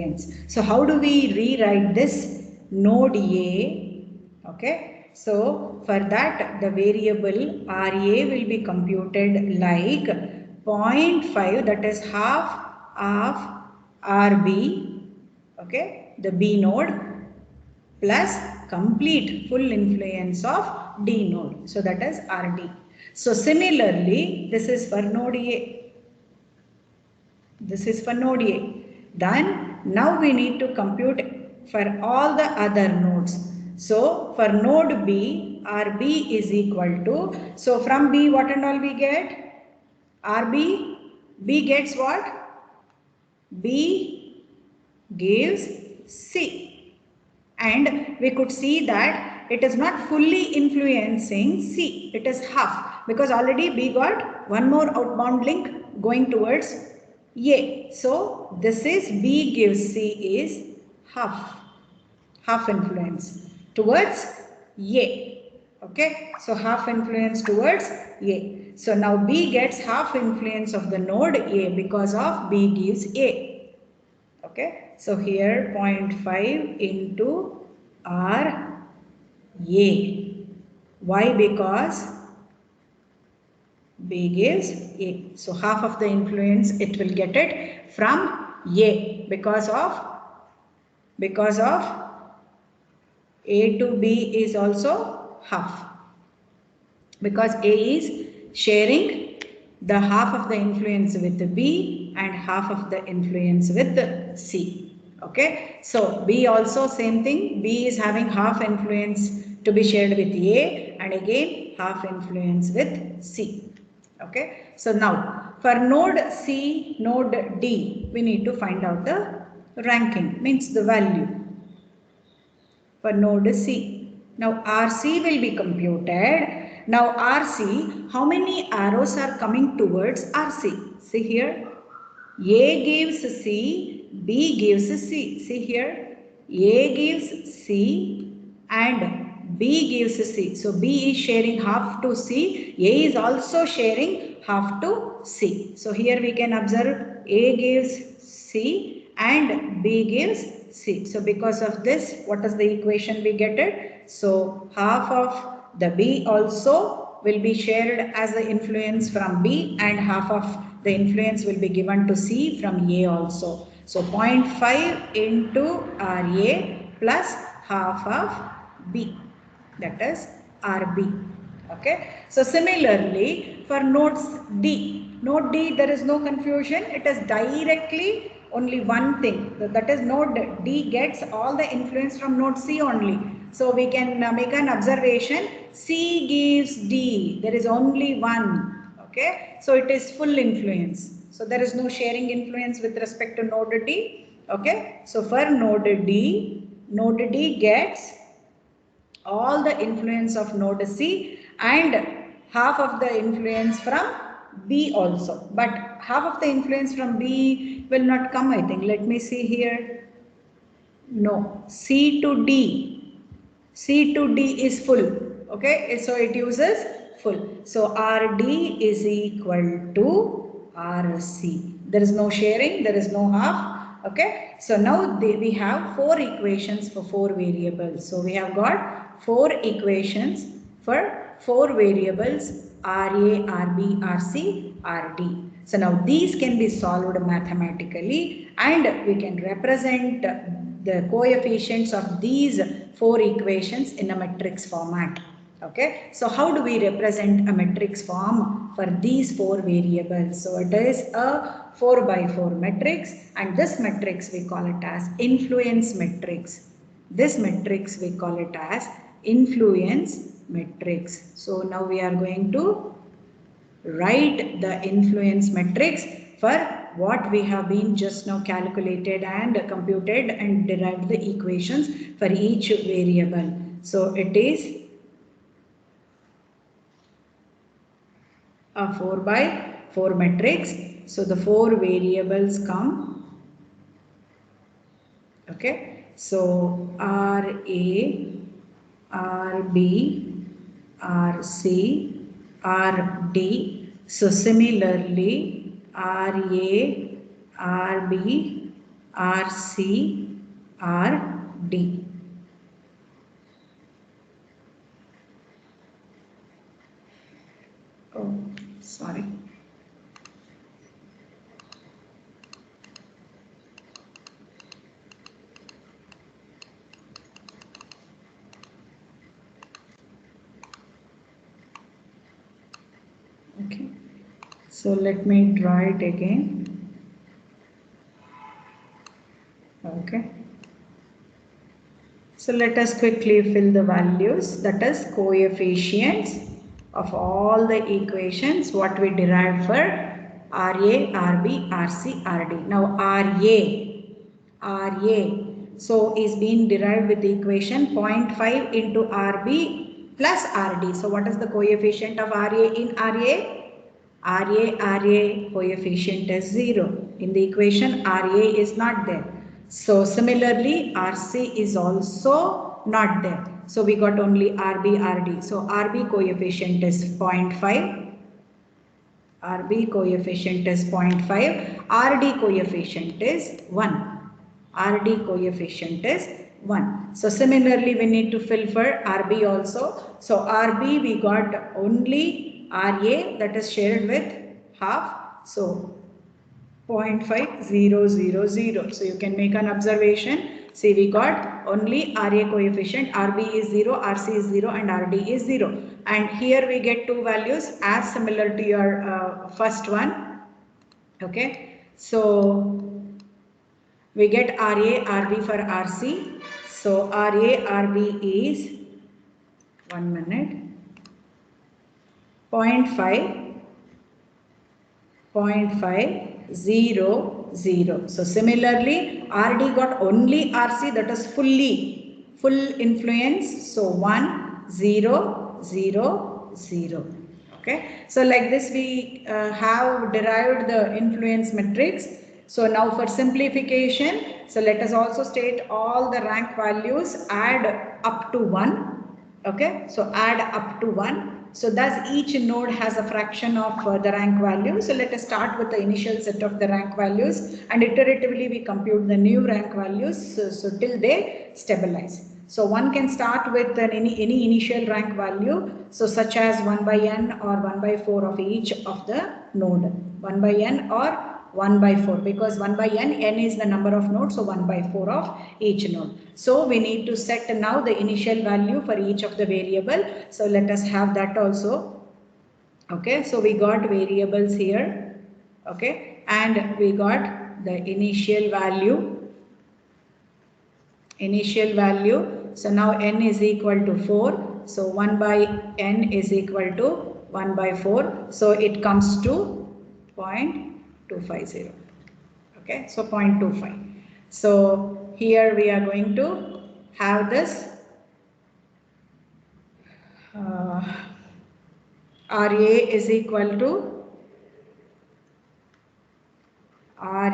influence. So how do we rewrite this node A? Okay, so for that the variable RA will be computed like 0.5, that is half of RB, okay, the B node, plus complete full influence of D node. So that is RD. So similarly, this is for node A. This is for node A. Then now we need to compute for all the other nodes. So for node B, RB is equal to, so from B what and all we get? RB, B gets what? B gives C. And we could see that it is not fully influencing C. It is half, because already B got one more outbound link going towards A. So this is B gives C is half influence towards A. Okay, so half influence towards A. So now B gets half influence of the node A because of B gives A. Okay, so here 0.5 into R A. Why? Because B gives A. So half of the influence it will get it from A because of A to B is also half. Because A is sharing the half of the influence with B and half of the influence with C. Okay, so B also same thing. B is having half influence to be shared with A and again half influence with C. Okay, so now for node C, node D, we need to find out the ranking, means the value for node C. Now RC will be computed. Now RC, how many arrows are coming towards RC? See here, A gives C, B gives C. See here, A gives C and B gives C. So B is sharing half to C, A is also sharing half to C. So here we can observe A gives C and B gives C. So because of this, what is the equation we get it? So half of the B also will be shared as the influence from B and half of the influence will be given to C from A also. So 0.5 into RA plus half of B, that is RB. Okay. So similarly for node D there is no confusion. It is directly only one thing. That is node D gets all the influence from node C only. So we can make an observation. C gives D. There is only one. Okay. So it is full influence. So there is no sharing influence with respect to node D. Okay. So for node D gets all the influence of node C and half of the influence from B also. But half of the influence from B will not come, I think. Let me see here. No, C to D is full. Okay, so it uses full. So RD is equal to RC. There is no sharing, there is no half. Okay, so now we have four equations for four variables. So we have got four equations for four variables RA, RB, RC, RD. So now these can be solved mathematically and we can represent the coefficients of these four equations in a matrix format. Okay, so how do we represent a matrix form for these four variables? So it is a 4 by 4 matrix and this matrix we call it as influence matrix. This matrix we call it as influence matrix. So now we are going to write the influence matrix for what we have been just now calculated and computed and derived the equations for each variable. So it is a 4 by 4 matrix. So the four variables come. Okay. So RA, RB, RC, RD. So similarly RA, RB, RC, RD. Oh, sorry. Okay. So let me draw it again. Okay. So let us quickly fill the values, that is coefficients of all the equations what we derived for RA, RB, RC, RD. Now RA, so is being derived with the equation 0.5 into RB plus RD. So what is the coefficient of RA in RA? RA coefficient is 0. In the equation RA is not there. So similarly RC is also not there. So we got only RB, RD. So RB coefficient is 0.5. RB coefficient is 0.5. RD coefficient is 1. RD coefficient is 1. So similarly we need to fill for RB also. So RB we got only RA, that is shared with half. So 0.5000. So you can make an observation. See, we got only RA coefficient, RB is 0, RC is 0 and RD is 0. And here we get two values as similar to your first one. Okay. So we get RA, RB for RC. So RA, RB is 1 minute, 0.5, 0.500. So similarly, RD got only RC, that is full influence. So 1, 0, 0, 0. Okay. So like this we have derived the influence matrix. So now for simplification, so let us also state all the rank values add up to 1. Okay, so add up to 1. So thus each node has a fraction of the rank value. So let us start with the initial set of the rank values and iteratively we compute the new rank values so till they stabilize. So one can start with any initial rank value, so such as 1 by n or 1 by 4 of each of the node, 1 by n or 1 by 4, because 1 by n is the number of nodes, so 1 by 4 of each node. So we need to set now the initial value for each of the variable. So let us have that also. Okay, so we got variables here. Okay, and we got the initial value. So now n is equal to 4. So 1 by n is equal to 1 by 4. So it comes to 0.250. Okay, so 0.25. So here we are going to have this RA is equal to RA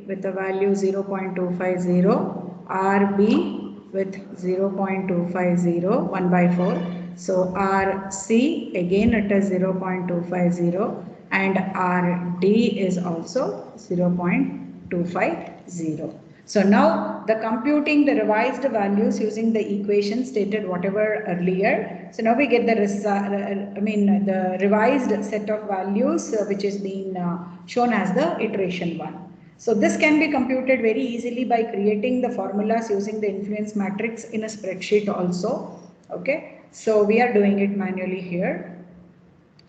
with the value 0.250, RB with 0.250, 1 by 4. So RC again it is 0.250 and RD is also 0.250. So now the computing the revised values using the equation stated whatever earlier. So now we get the revised set of values which is being shown as the iteration 1. So this can be computed very easily by creating the formulas using the influence matrix in a spreadsheet also. Okay, so we are doing it manually here.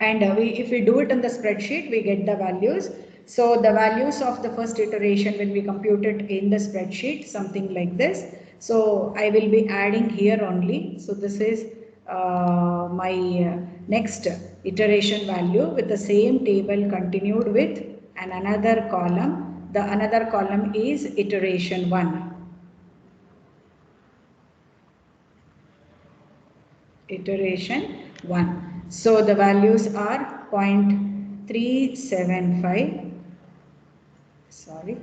And if we do it in the spreadsheet, we get the values. So the values of the first iteration when we compute it in the spreadsheet, something like this. So I will be adding here only. So this is my next iteration value with the same table continued with another column. The another column is iteration 1. Iteration 1. So the values are 0.375. Sorry.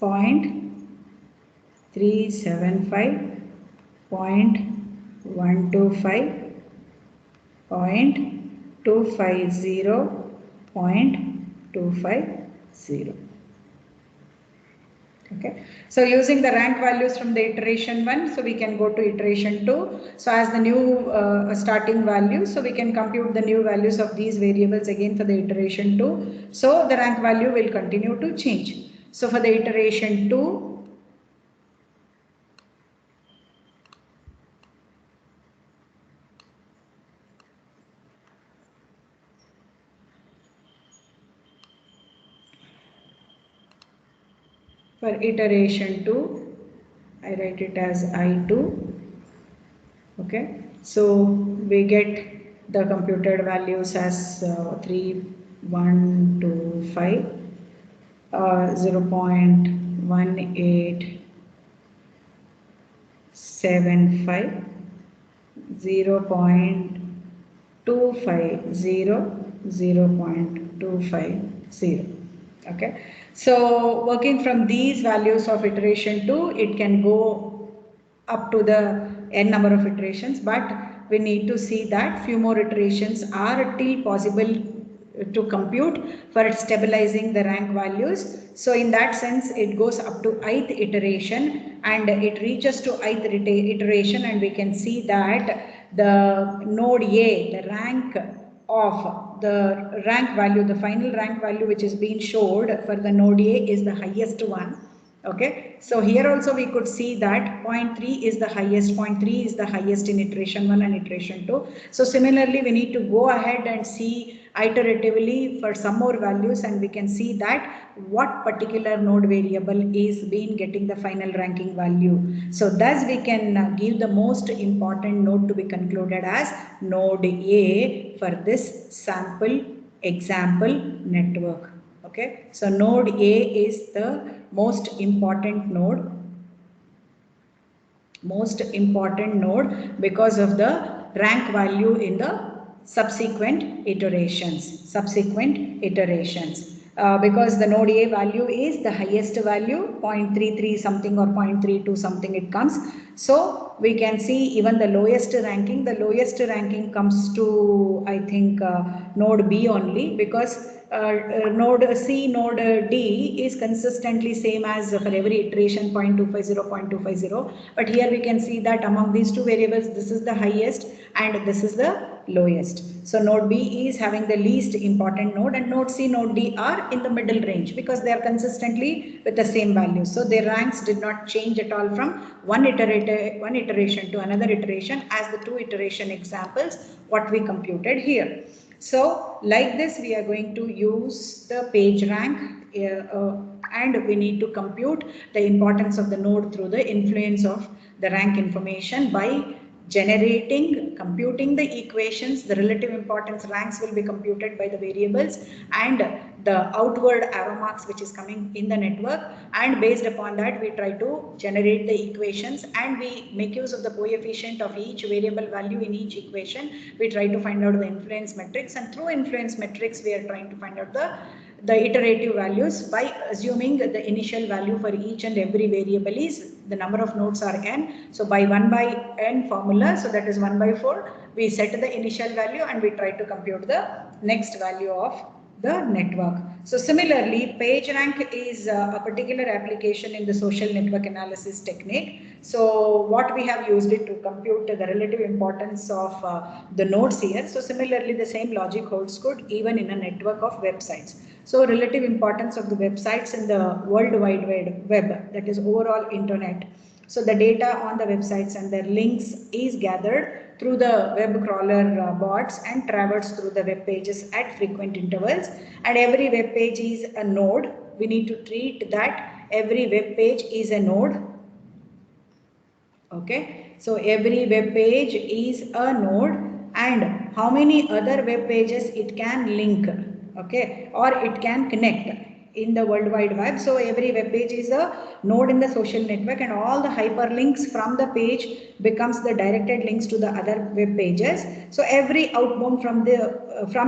0.375, 0.125, 0.250, 0.250. Okay, so using the rank values from the iteration 1, so we can go to iteration 2. So as the new starting value, so we can compute the new values of these variables again for the iteration 2. So the rank value will continue to change. So for the iteration 2, for iteration 2, I write it as I2. Okay, so we get the computed values as 3, 1, 2, 5, 0.1875, 0.250, 0.250. Okay, so working from these values of iteration 2, it can go up to the n number of iterations, but we need to see that few more iterations are still possible to compute for stabilizing the rank values. So in that sense, it goes up to ith iteration and it reaches to ith iteration, and we can see that the node A, the rank of the rank value, the final rank value which is being showed for the node A is the highest one. Okay, so here also we could see that 0.3 is the highest, 0.3 is the highest in iteration 1 and iteration 2. So similarly, we need to go ahead and see iteratively for some more values, and we can see that what particular node variable is being getting the final ranking value. So thus we can give the most important node to be concluded as node A for this sample example network. Okay, so node A is the most important node because of the rank value in the subsequent iterations. Because the node A value is the highest value, 0.33 something or 0.32 something it comes. So we can see even the lowest ranking comes to, I think, node B only, because node C, node D is consistently same as for every iteration 0.250, 0.250. But here we can see that among these two variables, this is the highest and this is the lowest. So node B is having the least important node, and node C, node D are in the middle range because they are consistently with the same value. So their ranks did not change at all from one iteration to another iteration as the two iteration examples what we computed here. So like this, we are going to use the page rank and we need to compute the importance of the node through the influence of the rank information by computing the equations. The relative importance ranks will be computed by the variables and the outward arrow marks which is coming in the network, and based upon that we try to generate the equations and we make use of the coefficient of each variable value in each equation. We try to find out the influence matrix, and through influence matrix we are trying to find out the iterative values by assuming the initial value for each and every variable is the number of nodes are n. So by 1 by n formula, so that is 1 by 4, we set the initial value and we try to compute the next value of the network. So similarly, PageRank is a particular application in the social network analysis technique. So what we have used it to compute the relative importance of the nodes here. So similarly, the same logic holds good even in a network of websites. So relative importance of the websites in the World Wide Web, that is overall internet. So the data on the websites and their links is gathered through the web crawler bots and traversed through the web pages at frequent intervals. And every web page is a node. We need to treat that every web page is a node. Okay, so every web page is a node, and how many other web pages it can link, okay, or it can connect. in the World Wide Web. So every web page is a node in the social network, and all the hyperlinks from the page becomes the directed links to the other web pages. So every outbound from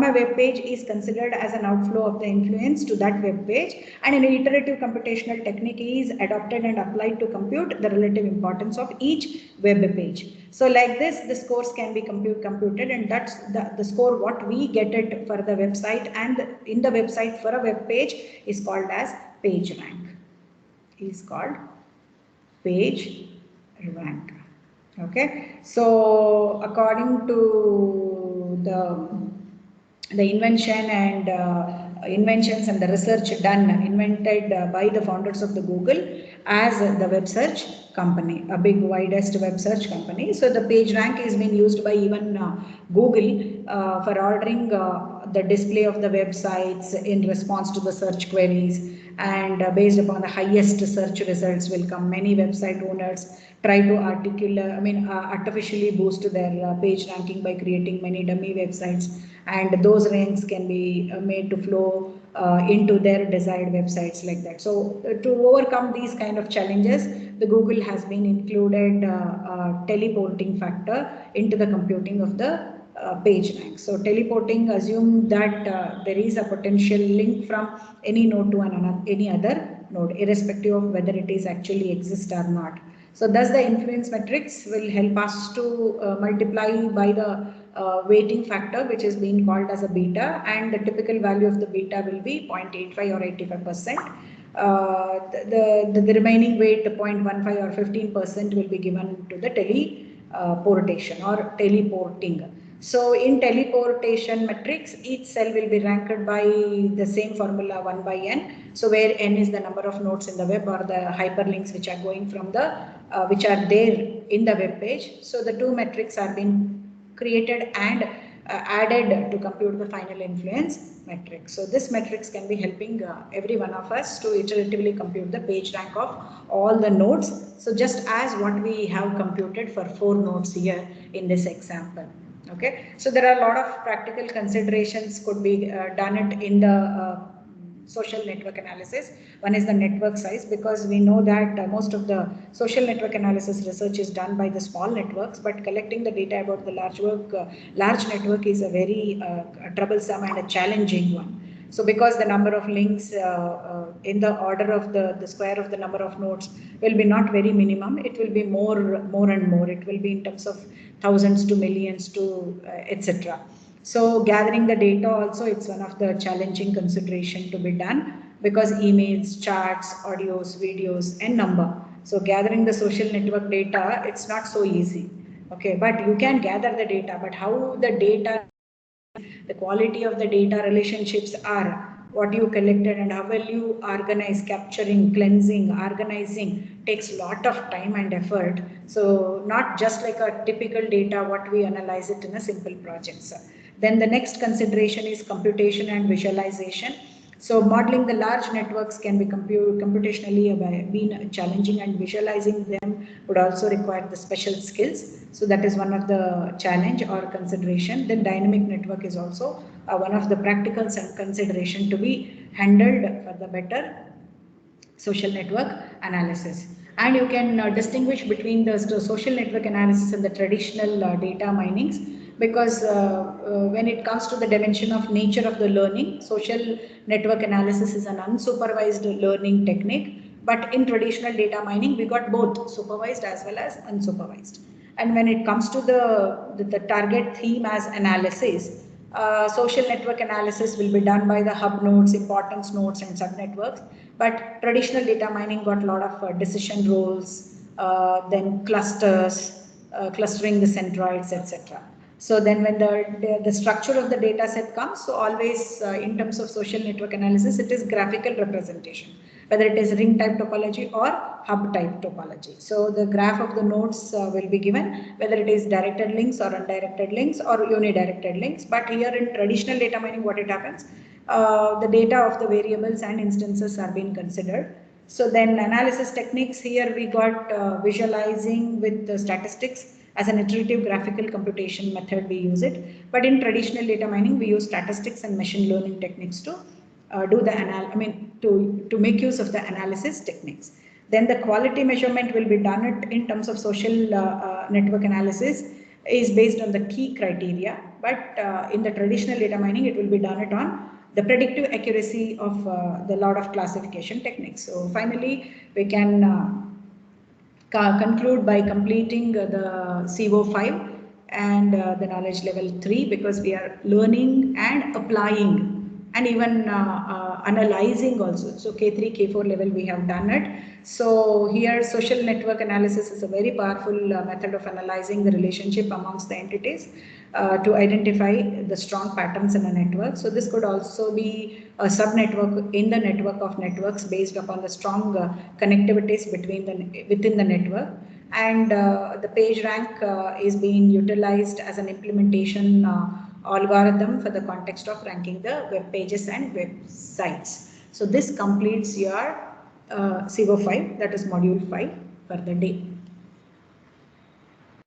a web page is considered as an outflow of the influence to that web page, and an iterative computational technique is adopted and applied to compute the relative importance of each web page. So like this, the scores can be computed, and that's the score what we get it for the website, and in the website for a web page is called as page rank. Is called page rank. Okay, so according to the inventions and the research done invented by the founders of the Google as the web search company, a big widest web search company. So the page rank is being used by even Google for ordering the display of the websites in response to the search queries, and based upon the highest search results will come. Many website owners try to artificially boost their page ranking by creating many dummy websites, and those ranks can be made to flow into their desired websites like that. So to overcome these kind of challenges, the Google has been included teleporting factor into the computing of the page rank. So teleporting assume that there is a potential link from any node to any other node, irrespective of whether it is actually exist or not. So thus the influence matrix will help us to multiply by the weighting factor, which is being called as a beta, and the typical value of the beta will be 0.85 or 85%. The remaining weight, 0.15 or 15%, will be given to the teleportation or teleporting. So in teleportation matrix, each cell will be ranked by the same formula 1 by n. So where n is the number of nodes in the web, or the hyperlinks which are going from the which are there in the web page. So the two metrics are being created and added to compute the final influence metric. So this metrics can be helping every one of us to iteratively compute the page rank of all the nodes. So just as what we have computed for 4 nodes here in this example. Okay, so there are a lot of practical considerations could be done it in the social network analysis. One is the network size, because we know that most of the social network analysis research is done by the small networks, but collecting the data about the large network is a very troublesome and a challenging one. So because the number of links in the order of the square of the number of nodes will be not very minimum, it will be more and more. It will be in terms of thousands to millions to etc. So gathering the data also, it's one of the challenging consideration to be done, because emails, charts, audios, videos, and number. So gathering the social network data, it's not so easy. Okay, but you can gather the data, but how the data, the quality of the data relationships are, what you collected, and how will you organize, capturing, cleansing, organizing, takes a lot of time and effort. So not just like a typical data what we analyze it in a simple project. Then the next consideration is computation and visualization. So modeling the large networks can be computationally been challenging, and visualizing them would also require the special skills. So that is one of the challenge or consideration. Then dynamic network is also one of the practical consideration to be handled for the better social network analysis. And you can distinguish between the social network analysis and the traditional data minings, because when it comes to the dimension of nature of the learning, social network analysis is an unsupervised learning technique, but in traditional data mining we got both supervised as well as unsupervised. And when it comes to the target theme as analysis, social network analysis will be done by the hub nodes, importance nodes, and subnetworks. But traditional data mining got a lot of decision roles, then clusters, clustering the centroids, etc. So then when the structure of the data set comes, so always in terms of social network analysis, it is graphical representation, whether it is ring type topology or hub type topology. So the graph of the nodes will be given, whether it is directed links or undirected links or unidirected links. But here in traditional data mining, what it happens, the data of the variables and instances are being considered. So then analysis techniques, here we got visualizing with the statistics. As an iterative graphical computation method we use it, but in traditional data mining we use statistics and machine learning techniques to do the to make use of the analysis techniques. Then the quality measurement will be done in terms of social network analysis is based on the key criteria, but in the traditional data mining it will be done it on the predictive accuracy of the lot of classification techniques. So finally we can conclude by completing the CO5 and the knowledge level 3, because we are learning and applying and even analyzing also. So K3, K4 level we have done it. So here social network analysis is a very powerful method of analyzing the relationship amongst the entities to identify the strong patterns in a network. So this could also be a sub-network in the network of networks based upon the strong connectivities within the network. And the PageRank is being utilized as an implementation algorithm for the context of ranking the web pages and websites. So this completes your CO5, that is module 5 for the day.